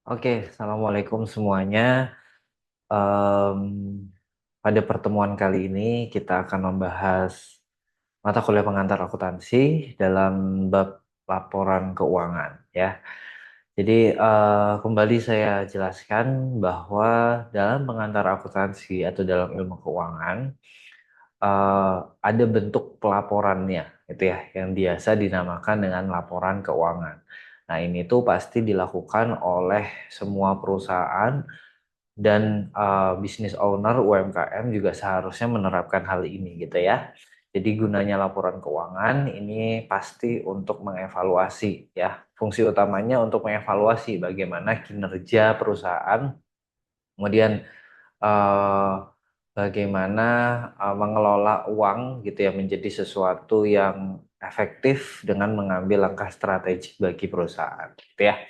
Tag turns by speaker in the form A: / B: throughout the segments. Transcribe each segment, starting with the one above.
A: Oke, Assalamualaikum semuanya. Em, Pada pertemuan kali ini kita akan membahas mata kuliah pengantar akuntansi dalam bab laporan keuangan ya. Jadi kembali saya jelaskan bahwa dalam pengantar akuntansi atau dalam ilmu keuangan ada bentuk pelaporannya gitu ya, yang biasa dinamakan dengan laporan keuangan. Nah, ini tuh pasti dilakukan oleh semua perusahaan dan business owner UMKM juga seharusnya menerapkan hal ini gitu ya. Jadi gunanya laporan keuangan ini pasti untuk mengevaluasi ya. Fungsi utamanya untuk mengevaluasi bagaimana kinerja perusahaan, kemudian eh, bagaimana mengelola uang gitu ya menjadi sesuatu yang efektif dengan mengambil langkah strategik bagi perusahaan gitu ya.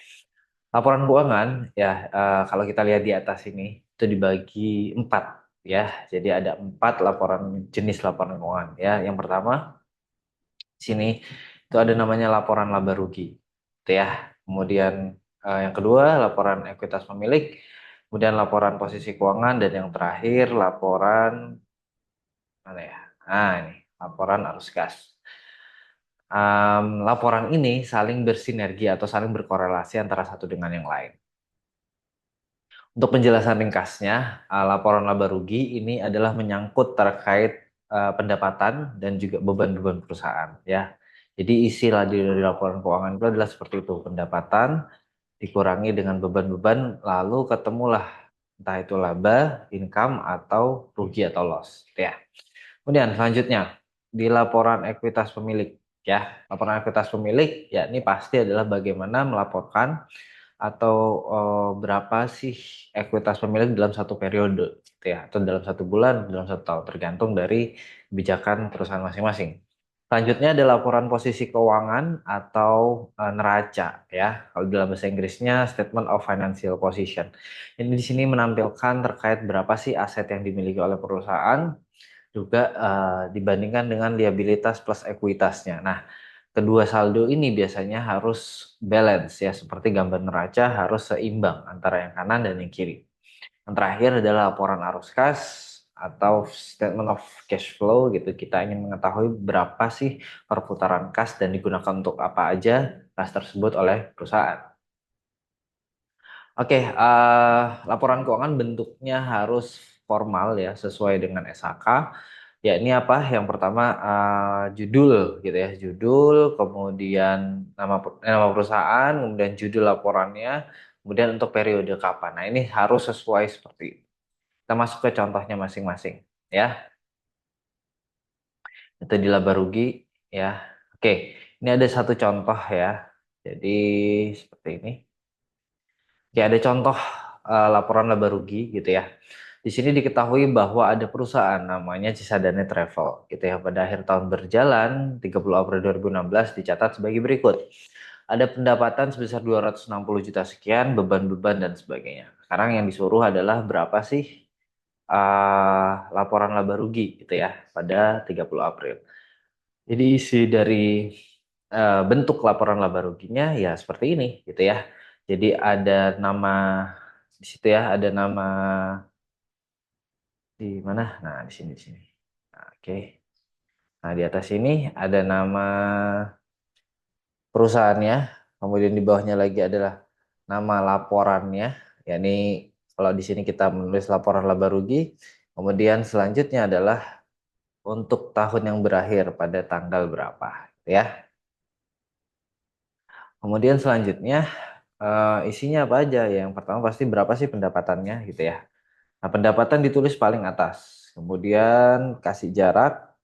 A: Laporan keuangan ya, kalau kita lihat di atas ini itu dibagi empat ya. Jadi ada empat jenis laporan keuangan ya. Yang pertama di sini itu ada namanya laporan laba rugi, gitu ya. Kemudian yang kedua laporan ekuitas pemilik, kemudian laporan posisi keuangan dan yang terakhir laporan mana ya? Nah ini laporan arus kas. Laporan ini saling bersinergi atau saling berkorelasi antara satu dengan yang lain. Untuk penjelasan ringkasnya, laporan laba rugi ini adalah menyangkut terkait pendapatan dan juga beban-beban perusahaan ya. Jadi isi dari laporan keuangan itu adalah seperti itu, pendapatan dikurangi dengan beban-beban lalu ketemulah entah itu laba, income atau rugi atau loss gitu ya. Kemudian selanjutnya di laporan ekuitas pemilik ya. Laporan ekuitas pemilik ya ini pasti adalah bagaimana melaporkan atau berapa sih ekuitas pemilik dalam satu periode gitu ya, atau dalam satu bulan, dalam satu tahun, tergantung dari kebijakan perusahaan masing-masing. Selanjutnya ada laporan posisi keuangan atau neraca ya. Kalau dalam bahasa Inggrisnya Statement of Financial Position. Ini di sini menampilkan terkait berapa sih aset yang dimiliki oleh perusahaan juga dibandingkan dengan liabilitas plus ekuitasnya. Nah, kedua saldo ini biasanya harus balance ya, seperti gambar neraca harus seimbang antara yang kanan dan yang kiri. Yang terakhir adalah laporan arus kas atau statement of cash flow gitu. Kita ingin mengetahui berapa sih perputaran kas dan digunakan untuk apa aja kas tersebut oleh perusahaan. Oke, laporan keuangan bentuknya harus formal ya, sesuai dengan SHK. Ya, ini apa? Yang pertama judul gitu ya, judul, kemudian nama perusahaan, kemudian judul laporannya, kemudian untuk periode kapan. Nah, ini harus sesuai seperti itu. Kita masuk ke contohnya masing-masing ya. Itu di laba rugi ya. Oke, ini ada satu contoh ya. Jadi seperti ini. Oke, ada contoh laporan laba rugi gitu ya. Di sini diketahui bahwa ada perusahaan namanya Cisadane Travel gitu ya. Pada akhir tahun berjalan 30 April 2016 dicatat sebagai berikut. Ada pendapatan sebesar 260 juta sekian, beban-beban dan sebagainya. Sekarang yang disuruh adalah berapa sih laporan laba rugi gitu ya pada 30 April. Jadi isi dari bentuk laporan laba ruginya ya seperti ini gitu ya. Jadi ada nama di situ ya, ada nama di mana? Nah, di sini. Nah, oke. Nah, di atas ini ada nama perusahaannya, kemudian di bawahnya lagi adalah nama laporannya. Yakni kalau di sini kita menulis laporan laba rugi, kemudian selanjutnya adalah untuk tahun yang berakhir pada tanggal berapa, gitu ya. Kemudian selanjutnya isinya apa aja ya? Yang pertama pasti berapa sih pendapatannya gitu ya. Nah, pendapatan ditulis paling atas. Kemudian kasih jarak.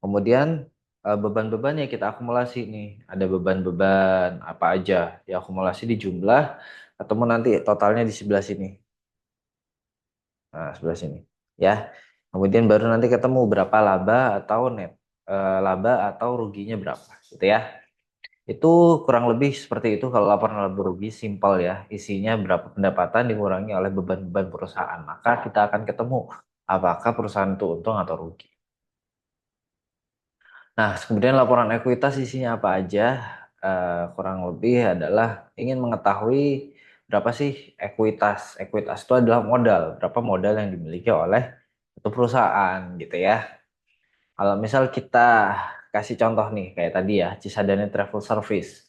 A: Kemudian beban-beban ya kita akumulasi nih. Ada beban-beban apa aja. Ya akumulasi di jumlah. Ketemu nanti totalnya di sebelah sini. Nah, sebelah sini. Ya. Kemudian baru nanti ketemu berapa laba atau net. Laba atau ruginya berapa gitu ya. Itu kurang lebih seperti itu kalau laporan laba rugi simpel ya. Isinya berapa pendapatan dikurangi oleh beban-beban perusahaan. Maka kita akan ketemu apakah perusahaan itu untung atau rugi. Nah, kemudian laporan ekuitas isinya apa aja? Kurang lebih adalah ingin mengetahui berapa sih ekuitas. Ekuitas itu adalah modal, berapa modal yang dimiliki oleh satu perusahaan gitu ya. Kalau misal kita kasih contoh nih kayak tadi ya, Cisadane Travel Service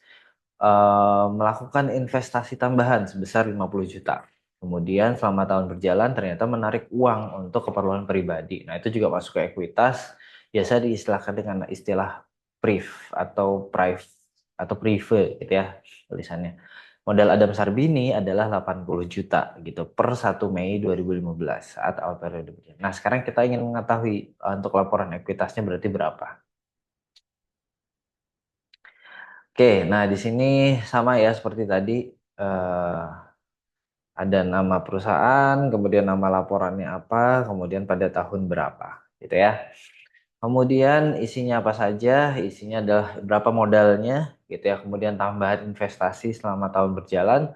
A: melakukan investasi tambahan sebesar 50 juta. Kemudian selama tahun berjalan ternyata menarik uang untuk keperluan pribadi. Nah, itu juga masuk ke ekuitas, biasa diistilahkan dengan istilah PRIV atau prive atau prive gitu ya tulisannya. Modal Adam Sarbini adalah 80 juta gitu per 1 Mei 2015 saat awal periode berjalan. Nah, sekarang kita ingin mengetahui untuk laporan ekuitasnya berarti berapa. Oke, nah di sini sama ya seperti tadi eh, ada nama perusahaan, kemudian nama laporannya apa, kemudian pada tahun berapa, gitu ya. Kemudian isinya apa saja? Isinya adalah berapa modalnya, gitu ya. Kemudian tambahan investasi selama tahun berjalan,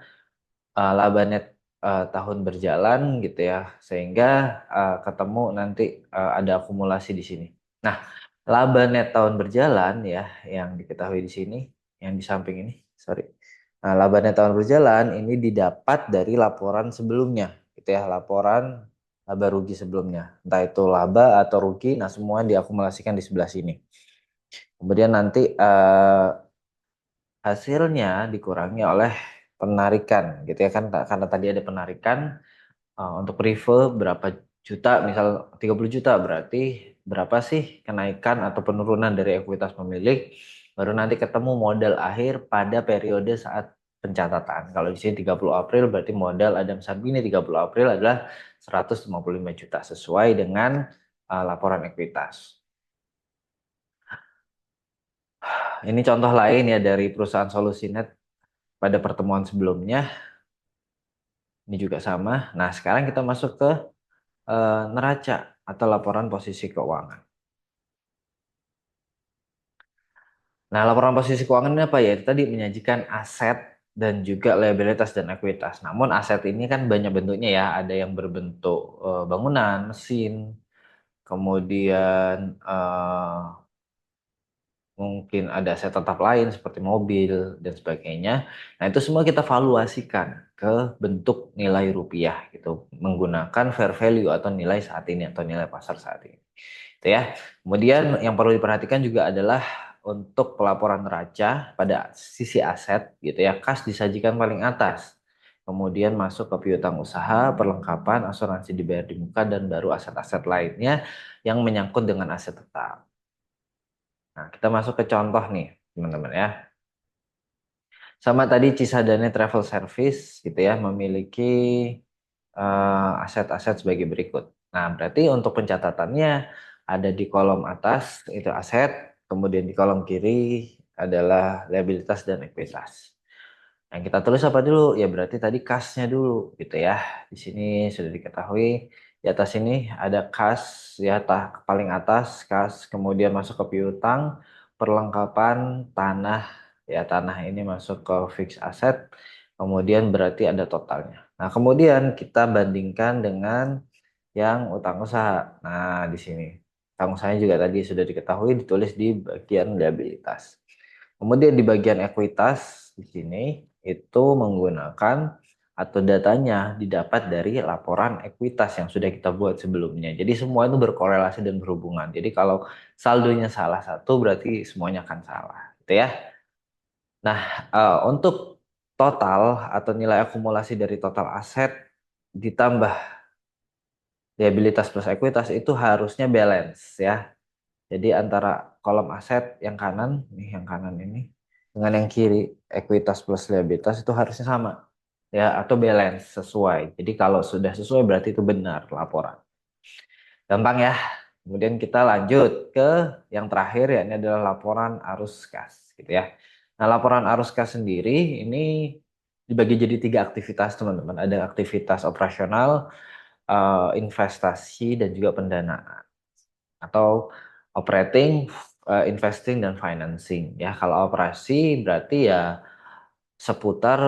A: laba net tahun berjalan, gitu ya. Sehingga ketemu nanti ada akumulasi di sini. Nah, laba net tahun berjalan ya, yang diketahui di sini, yang di samping ini, sorry. Nah, laba net tahun berjalan ini didapat dari laporan sebelumnya, gitu ya, laporan laba rugi sebelumnya. Entah itu laba atau rugi, nah semua diakumulasikan di sebelah sini. Kemudian nanti hasilnya dikurangi oleh penarikan, gitu ya kan, karena tadi ada penarikan untuk Rive berapa juta, misal 30 juta, berarti berapa sih kenaikan atau penurunan dari ekuitas pemilik, baru nanti ketemu modal akhir pada periode saat pencatatan. Kalau di sini 30 April berarti modal Adam Sarbini 30 April adalah 155 juta sesuai dengan laporan ekuitas. Ini contoh lain ya dari perusahaan Solusinet pada pertemuan sebelumnya. Ini juga sama. Nah, sekarang kita masuk ke neraca atau laporan posisi keuangan. Nah, laporan posisi keuangan ini apa ya? Itu tadi menyajikan aset dan juga liabilitas dan ekuitas. Namun aset ini kan banyak bentuknya ya. Ada yang berbentuk bangunan, mesin, kemudian mungkin ada aset tetap lain seperti mobil dan sebagainya. Nah, itu semua kita valuasikan ke bentuk nilai rupiah gitu, menggunakan fair value atau nilai saat ini atau nilai pasar saat ini. Itu ya. Kemudian yang perlu diperhatikan juga adalah untuk pelaporan neraca pada sisi aset gitu ya, kas disajikan paling atas. Kemudian masuk ke piutang usaha, perlengkapan, asuransi dibayar di muka, dan baru aset-aset lainnya yang menyangkut dengan aset tetap. Nah, kita masuk ke contoh nih, teman-teman ya. Sama tadi Cisadane Travel Service gitu ya, memiliki aset-aset sebagai berikut. Nah, berarti untuk pencatatannya ada di kolom atas itu aset, kemudian di kolom kiri adalah liabilitas dan ekuitas. Yang kita tulis apa dulu? Ya berarti tadi kasnya dulu gitu ya. Di sini sudah diketahui. Di atas ini ada kas ya, paling atas kas, kemudian masuk ke piutang, perlengkapan, tanah. Ya, tanah ini masuk ke fixed asset. Kemudian berarti ada totalnya. Nah, kemudian kita bandingkan dengan yang utang usaha. Nah, di sini utang usahanya juga tadi sudah diketahui, ditulis di bagian liabilitas. Kemudian di bagian ekuitas di sini itu menggunakan atau datanya didapat dari laporan ekuitas yang sudah kita buat sebelumnya. Jadi semua itu berkorelasi dan berhubungan. Jadi kalau saldonya salah satu berarti semuanya akan salah, gitu ya. Nah, untuk total atau nilai akumulasi dari total aset ditambah liabilitas plus ekuitas itu harusnya balance ya. Jadi antara kolom aset yang kanan, nih yang kanan ini, dengan yang kiri, ekuitas plus liabilitas itu harusnya sama. Ya, atau balance, sesuai. Jadi kalau sudah sesuai berarti itu benar laporan. Gampang ya. Kemudian kita lanjut ke yang terakhir, ya ini adalah laporan arus kas. Gitu ya. Nah, laporan arus kas sendiri ini dibagi jadi tiga aktivitas teman-teman. Ada aktivitas operasional, investasi, dan juga pendanaan atau operating, investing, dan financing ya. Kalau operasi berarti ya seputar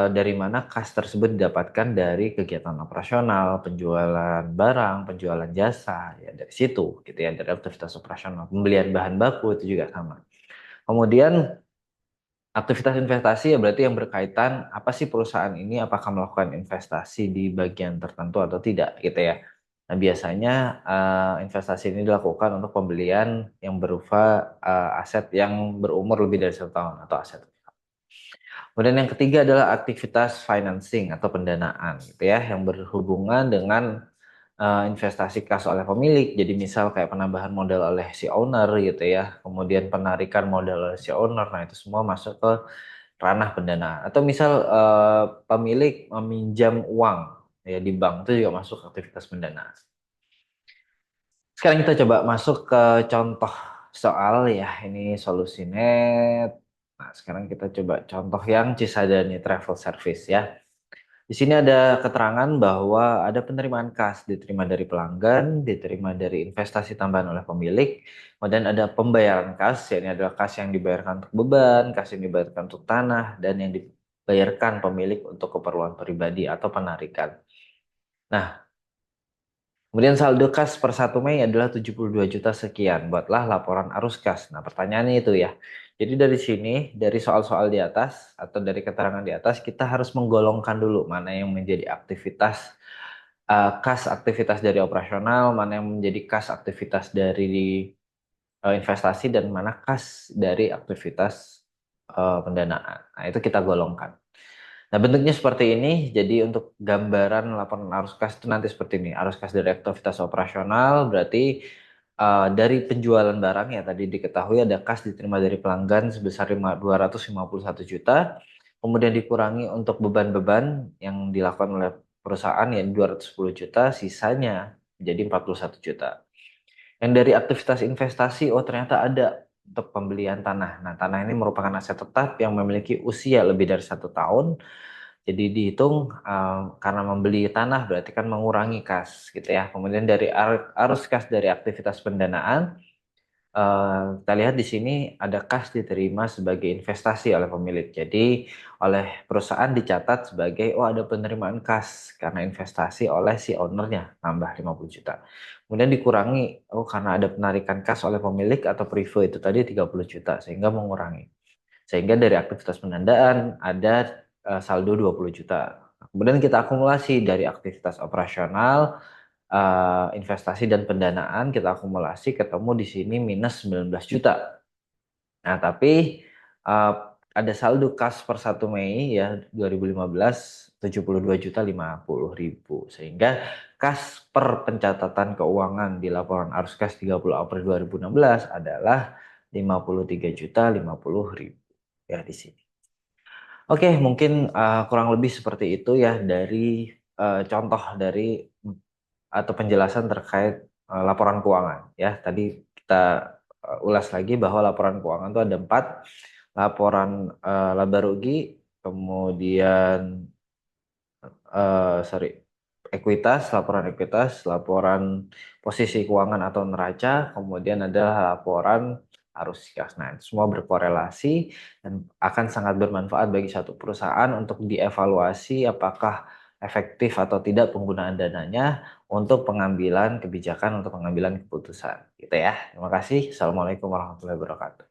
A: dari mana kas tersebut didapatkan dari kegiatan operasional, penjualan barang, penjualan jasa, ya dari situ gitu ya, dari aktivitas operasional. Pembelian bahan baku itu juga sama. Kemudian Aktivitas investasi ya berarti yang berkaitan apa sih perusahaan ini apakah melakukan investasi di bagian tertentu atau tidak gitu ya. Nah, biasanya investasi ini dilakukan untuk pembelian yang berupa aset yang berumur lebih dari 1 tahun atau aset. Kemudian yang ketiga adalah aktivitas financing atau pendanaan gitu ya yang berhubungan dengan investasi kas oleh pemilik. Jadi misal kayak penambahan modal oleh si owner gitu ya, kemudian penarikan modal oleh si owner. Nah, itu semua masuk ke ranah pendanaan. Atau misal pemilik meminjam uang ya di bank itu juga masuk aktivitas pendanaan. Sekarang kita coba masuk ke contoh soal ya, ini solusi net. Nah, sekarang kita coba contoh yang Cisadane Travel Service ya. Di sini ada keterangan bahwa ada penerimaan kas diterima dari pelanggan, diterima dari investasi tambahan oleh pemilik, kemudian ada pembayaran kas, yakni adalah kas yang dibayarkan untuk beban, kas yang dibayarkan untuk tanah, dan yang dibayarkan pemilik untuk keperluan pribadi atau penarikan. Nah, kemudian saldo kas per 1 Mei adalah 72 juta sekian. Buatlah laporan arus kas. Nah, pertanyaannya itu ya. Jadi dari sini, dari soal-soal di atas atau dari keterangan di atas, kita harus menggolongkan dulu mana yang menjadi aktivitas kas aktivitas dari operasional, mana yang menjadi kas aktivitas dari investasi dan mana kas dari aktivitas pendanaan. Nah, itu kita golongkan. Nah, bentuknya seperti ini. Jadi untuk gambaran laporan arus kas itu nanti seperti ini. Arus kas dari aktivitas operasional berarti dari penjualan barang ya tadi diketahui ada kas diterima dari pelanggan sebesar 251 juta. Kemudian dikurangi untuk beban-beban yang dilakukan oleh perusahaan ya 210 juta, sisanya jadi 41 juta. Yang dari aktivitas investasi, oh ternyata ada untuk pembelian tanah. Nah, tanah ini merupakan aset tetap yang memiliki usia lebih dari 1 tahun. Jadi dihitung karena membeli tanah berarti kan mengurangi kas gitu ya. Kemudian dari arus kas dari aktivitas pendanaan, kita lihat di sini ada kas diterima sebagai investasi oleh pemilik. Jadi oleh perusahaan dicatat sebagai oh ada penerimaan kas karena investasi oleh si ownernya nambah 50 juta. Kemudian dikurangi oh karena ada penarikan kas oleh pemilik atau prive itu tadi 30 juta sehingga mengurangi. Sehingga dari aktivitas pendanaan ada saldo 20 juta. Kemudian kita akumulasi dari aktivitas operasional, investasi dan pendanaan kita akumulasi ketemu di sini minus 19 juta. Nah, tapi uh, ada saldo kas per 1 Mei ya 2015 72 juta 50 ribu sehingga kas per pencatatan keuangan di laporan arus kas 30 April 2016 adalah 53 juta 50 ribu ya di sini. Oke, mungkin kurang lebih seperti itu ya dari contoh dari atau penjelasan terkait laporan keuangan ya. Tadi kita ulas lagi bahwa laporan keuangan itu ada 4, laporan laba rugi, kemudian sorry, laporan ekuitas, laporan posisi keuangan atau neraca, kemudian ada laporan arus kas. Nah, itu semua berkorelasi dan akan sangat bermanfaat bagi satu perusahaan untuk dievaluasi apakah efektif atau tidak penggunaan dananya untuk pengambilan kebijakan, untuk pengambilan keputusan. Gitu ya. Terima kasih. Assalamualaikum warahmatullahi wabarakatuh.